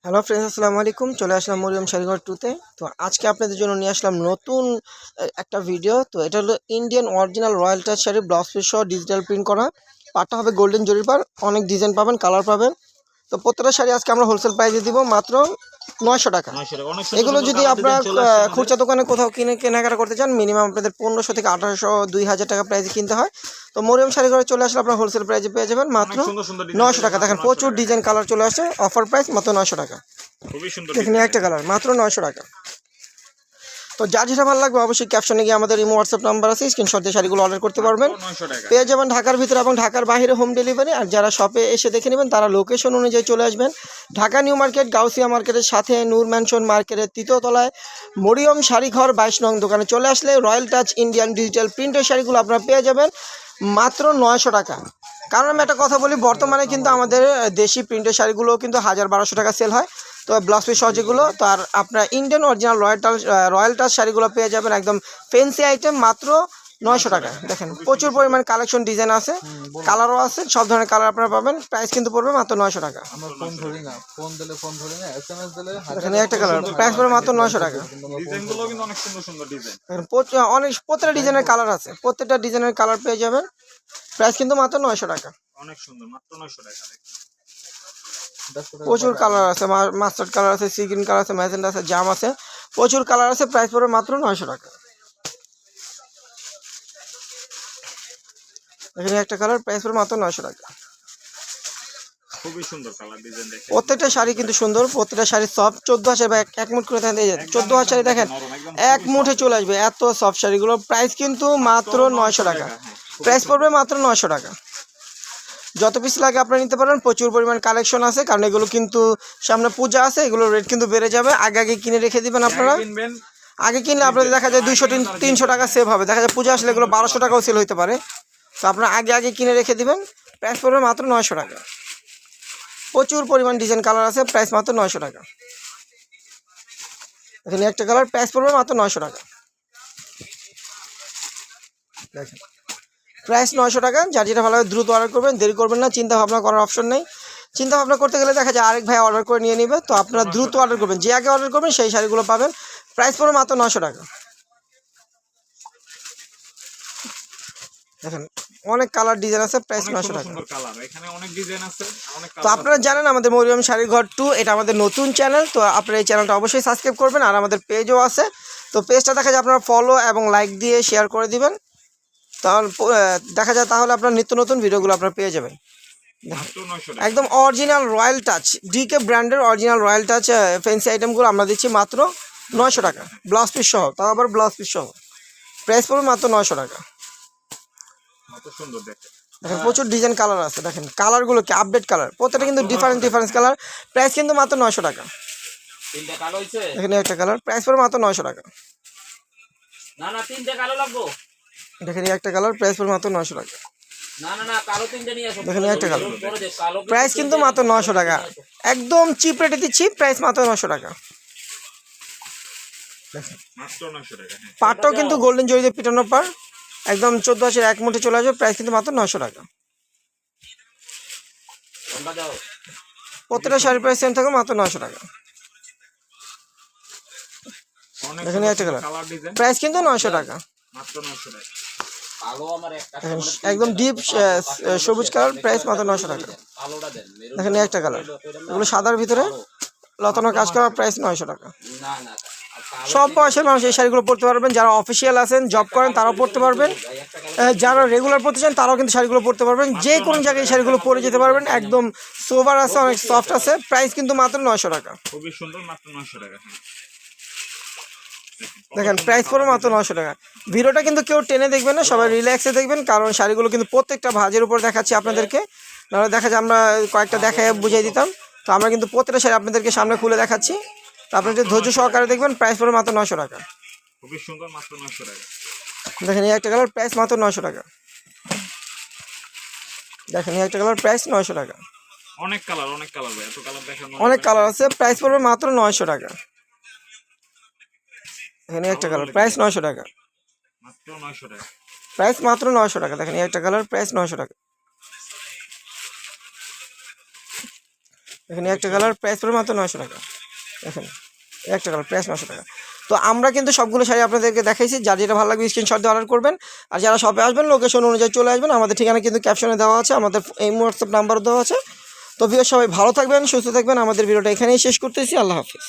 Hello friends, আসসালামু আলাইকুম। চলে আসলাম মরিয়ম শাড়িঘর টুতে। তো আজকে আপনাদের জন্য নিয়ে আসলাম নতুন একটা ভিডিও। তো এটা হলো Indian original royal touch sari, blouse piece সহ ডিজিটাল প্রিন্ট করা। পাটটা হবে গোল্ডেন জরির পার, অনেক ডিজাইন পাবেন, কালার পাবেন। তো প্রত্যেকটা শাড়ি আজকে আমরা হোলসেল প্রাইসে দিব মাত্র 900 টাকা। 900 টাকা। অনেক সুন্দর এগুলো সুন্দর যদি কালার আপনারা ডিজাইন চলে আসছে আমাদের। খুচরা দোকানে কোথাও কেনাকাটা করতে চান, মিনিমাম আপনাদের 1500 থেকে 1800 2000 টাকা প্রাইসে কিনতে হয়। তো মরিয়ম শাড়িঘরে চলে আসলে আপনার হোলসেল প্রাইসে পেয়ে যাবেন মাত্র অনেক সুন্দর সুন্দর ডিজাইন 900 টাকা। দেখেন প্রচুর ডিজাইন কালার চলে আসছে, অফার প্রাইস মাত্র 900 টাকা। খুবই সুন্দর দেখেন একটা কালার মাত্র 900 টাকা। তো যার যেটা ভালো লাগবে অবশ্যই ক্যাপশনে গিয়ে আমাদের ইমো হোয়াটসঅ্যাপ নাম্বার আছে, স্ক্রিনশট দিয়ে শাড়িগুলো অর্ডার করতে পারবেন। 900 টাকা। পেয়ে যাবেন ঢাকার ভিতরে এবং ঢাকার বাইরে হোম ডেলিভারি। আর যারা শপে এসে দেখে নেবেন তারা লোকেশন অনুযায়ী চলে আসবেন। ঢাকা নিউ মার্কেট, গাউসিয়া মার্কেটের সাথে নূর ম্যানশন মার্কেটের তৃতীয় তলায় মরিয়ম শাড়িঘর 22 নং দোকানে চলে আসলে রয়্যাল টাচ ইন্ডিয়ান ডিজিটাল প্রিন্টের শাড়িগুলো আপনারা পেয়ে যাবেন মাত্র 900 টাকা। কারণ আমি একটা কথা বলি, বর্তমানে কিন্তু আমাদের দেশি প্রিন্টের শাড়িগুলো কিন্তু 1000-1200 টাকা সেল হয়। তো ব্লাউজ পিস সহজেগুলো তো, আর আপনার ইন্ডিয়ান অরিজিনাল রয়্যাল টাচ শাড়িগুলো পেয়ে যাবেন একদম ফেন্সি আইটেম মাত্র 900 টাকা। দেখেন প্রচুর পরিমাণ কালেকশন ডিজাইন আছে, কালারও আছে, সব ধরনের কালার আপনারা পাবেন। প্রাইস কিন্তু পড়বে মাত্র 900 টাকা। এখানে একটা কালার প্রাইস পড়বে মাত্র 900 টাকা। ডিজাইনগুলো কিন্তু অনেক সুন্দর সুন্দর ডিজাইন। প্রত্যেকটা ডিজাইনের কালার আছে, প্রত্যেকটা ডিজাইনের কালার পেয়ে যাবেন। প্রাইস কিন্তু মাত্র 900 টাকা। অনেক সুন্দর, মাত্র 900 টাকা। প্রচুর কালার আছে, মাস্টার্ড কালার আছে, সি গ্রিন কালার আছে, ম্যাজেন্ডা আছে, জাম আছে, প্রচুর কালার আছে। প্রাইস পড়বে মাত্র 900 টাকা। এখানে একটা কালার প্রাইস পড়বে মাত্র 900 টাকা। খুবই সুন্দর কালার ডিজাইন দেখেন। প্রত্যেকটা শাড়ি কিন্তু সুন্দর, প্রত্যেকটা শাড়ি সফট। 14,000 বা এক মুঠ করে দেখেন, 14,000 শাড়ি দেখেন এক মুঠে চলে আসবে, এত সফট শাড়িগুলো। প্রাইস কিন্তু মাত্র 900 টাকা। প্রাইস পড়বে মাত্র 900 টাকা। যত পিস লাগে আপনারা নিতে পারেন, প্রচুর পরিমাণ কালেকশন আছে। কারণ এগুলো কিন্তু সামনে পূজা আছে, এগুলো রেট কিন্তু বেড়ে যাবে। আগে আগে কিনে রেখে দিবেন আপনারা। আগে কিনলে আপনাদের দেখা যায় 200-300 টাকা সেভ হবে, দেখা যায় পূজা আসলে এগুলো 1200 টাকাও সেল হতে পারে। তো আপনারা আগে আগে কিনে রেখে দিবেন। প্রাইস পড়বে মাত্র 900 টাকা। প্রচুর পরিমাণ ডিজাইন কালার আছে, প্রাইস মাত্র 900 টাকা। এখানে একটা কালার প্রাইস পড়বে মাত্র 900 টাকা। দেখেন প্রাইস 900 টাকা। যার যেটা ভালো লাগে দ্রুত অর্ডার করবেন, দেরি করবেন না। চিন্তা ভাবনা করার অপশন নেই। চিন্তা ভাবনা করতে গেলে দেখা যায় আরেক ভাই অর্ডার করে নিয়ে নেবে। তো আপনারা দ্রুত অর্ডার করবেন, যে আগে অর্ডার করবেন সেই শাড়িগুলো পাবেন। প্রাইস পড়বে মাত্র 900 টাকা। দেখেন অনেক কালার ডিজাইন আছে, প্রাইস 900 টাকা। তো আপনারা জানেন আমাদের মরিয়ম শাড়িঘর 2 এটা আমাদের নতুন চ্যানেল। তো আপনারা এই চ্যানেলটা অবশ্যই সাবস্ক্রাইব করবেন। আর আমাদের পেজও আছে, তো পেজটা দেখা যায় আপনারা ফলো এবং লাইক দিয়ে শেয়ার করে দিবেন। তাহলে দেখা যায় তাহলে আপনার নিত্য নতুন ভিডিওগুলো আপনারা পেয়ে যাবেন। একদম অরিজিনাল রয়্যাল টাচ, ডিকে ব্র্যান্ডের অরিজিনাল রয়্যাল টাচ ফ্যান্সি আইটেমগুলো আমরা দিচ্ছি মাত্র 900 টাকা, ব্লাউজ পিস সহ। তাও আবার ব্লাউজ পিস সহ। প্রাইস পড়বে মাত্র 900 টাকা। দেখেন প্রচুর ডিজাইন কালার আছে, দেখেন কালারগুলো কি আপডেট কালার, প্রত্যেকটা কিন্তু ডিফারেন্স কালার। প্রাইস কিন্তু মাত্র 900 টাকা। এখানে একটা কালার প্রাইস পড়বে মাত্র 900 টাকা। দেখেন একটা কালার প্রাইস পড়বে মাত্র 900 টাকা। দেখেন একটা কালার প্রাইস কিন্তু মাত্র 900 টাকা। একদম চিপ রেটে দিচ্ছি, প্রাইস মাত্র 900 টাকা। পাটটাও কিন্তু গোল্ডেন জরিতে পিটানো পার, একদম 14,000 এক মুঠে চলে আসবে। প্রাইস কিন্তু মাত্র 900 টাকা। প্রত্যেকটা শাড়ির প্রাইস সেম থাকবে মাত্র 900 টাকা। এখানে একটা কালার প্রাইস কিন্তু 900 টাকা। একদম ডিপ সবুজ কালার, প্রাইস মাত্র 900 টাকা। এখানে একটা কালার, এগুলো সাদার ভিতরে লতানো কাজ করা, প্রাইস 900 টাকা। সব বয়সের মানুষ এই শাড়িগুলো পরতে পারবেন। যারা অফিসিয়াল আছেন, জব করেন, তারাও পরতে পারবেন। যারা রেগুলার পরতে চান তারাও কিন্তু শাড়িগুলো পরতে পারবেন। যে কোনো জায়গায় এই শাড়িগুলো পরে যেতে পারবেন। একদম সোবার আছে, অনেক সফট আছে। প্রাইস কিন্তু মাত্র 900 টাকা। খুবই সুন্দর, মাত্র 900 টাকা। দেখেন প্রাইস পড়বে মাত্র 900 টাকা। ভিডিওটা কিন্তু কেউ টেনে দেখবেন না, সবাই রিল্যাক্সে দেখবেন। কারণ শাড়িগুলো কিন্তু প্রত্যেকটা ভাঁজের উপর দেখাচ্ছি আপনাদেরকে, নাহলে দেখা যায় আমরা কয়েকটা দেখায় বুঝিয়ে দিতাম। তো আমরা কিন্তু প্রত্যেকটা শাড়ি আপনাদেরকে সামনে খুলে দেখাচ্ছি। তো আপনারা যদি ধৈর্য সহকারে দেখবেন, প্রাইস পড়বে মাত্র 900 টাকা। খুবই সুন্দর, মাত্র 900 টাকা। দেখেন এই একটা কালার প্রাইস মাত্র 900 টাকা। দেখেন এই একটা কালার প্রাইস 900 টাকা। অনেক কালার ভাই, এত কালার দেখানো অনেক কালার আছে, প্রাইস পড়বে মাত্র 900 টাকা। এখানে একটা কালার প্রাইস 900 টাকা। মাত্র 900 টাকা। প্রাইস মাত্র 900 টাকা। দেখেন এই একটা কালার প্রাইস 900 টাকা। এখানে একটা কালার প্রাইস পড়বে মাত্র 900 টাকা। দেখেন একটা কালার প্রাইস 900 টাকা। তো আমরা কিন্তু সবগুলো শাড়ি আপনাদেরকে দেখাইছি, যার যেটা ভালো লাগবে স্ক্রিনশট দিয়ে অর্ডার করবেন। আর যারা শপে আসবেন লোকেশন অনুযায়ী চলে আসবেন, আমাদের ঠিকানা কিন্তু ক্যাপশনে দেওয়া আছে, আমাদের এই হোয়াটসঅ্যাপ নাম্বারও দেওয়া আছে। তো ভিউয়ার সবাই ভালো থাকবেন, সুস্থ থাকবেন, আমাদের ভিডিওটা এখানেই শেষ করতেছি। আল্লাহ হাফিজ।